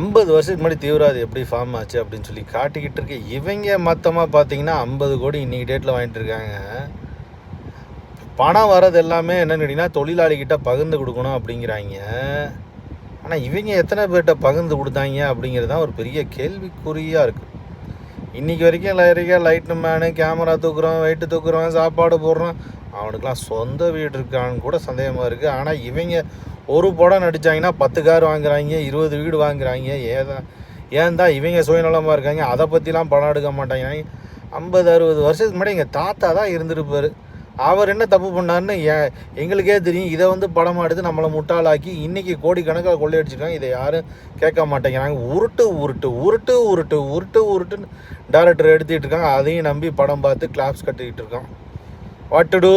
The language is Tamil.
50 வருஷத்துக்கு முன்னாடி தீவிரவாதி எப்படி ஃபார்ம் ஆச்சு அப்படின்னு சொல்லி காட்டிக்கிட்டு இருக்கு. இவங்க மொத்தமாக பார்த்தீங்கன்னா 50 கோடி இன்றைக்கி டேட்டில் வாங்கிட்டு இருக்காங்க. பணம் வர்றது எல்லாமே என்னென்னு கேட்டிங்கன்னா தொழிலாளிகிட்ட பகிர்ந்து கொடுக்கணும் அப்படிங்கிறாங்க. ஆனால் இவங்க எத்தனை பேர்கிட்ட பகிர்ந்து கொடுத்தாங்க அப்படிங்கிறது தான் ஒரு பெரிய கேள்விக்குறியாக இருக்குது. இன்றைக்கி வரைக்கும் லைட்டு மேனு, கேமரா தூக்குறோம், வெயிட்டு தூக்குறோம், சாப்பாடு போடுறோம், அவனுக்கெலாம் சொந்த வீடு இருக்கான்னு கூட சந்தேகமாக இருக்குது. ஆனால் இவங்க ஒரு படம் நடித்தாங்கன்னா 10 கார் வாங்குறாங்க, 20 வீடு வாங்குறாங்க. ஏன் தான் இவங்க சுயநலமாக இருக்காங்க, அதை பற்றிலாம் படம் எடுக்க மாட்டாங்க. 50-60 வருஷத்துக்கு முன்னாடி எங்கள் தாத்தா தான் இருந்திருப்பார். அவர் என்ன தப்பு பண்ணார்னு எங்களுக்கே தெரியும். இதை படமாக எடுத்து நம்மளை முட்டாளாக்கி இன்றைக்கி கோடிக்கணக்கில் கொள்ளையடிச்சிருக்காங்க. இதை யாரும் கேட்க மாட்டேங்கிறாங்க. உருட்டுன்னு டேரக்டர் எடுத்துக்கிட்டு இருக்காங்க. அதையும் நம்பி படம் பார்த்து கிளாப்ஸ் கட்டிக்கிட்டு இருக்கான். What to two?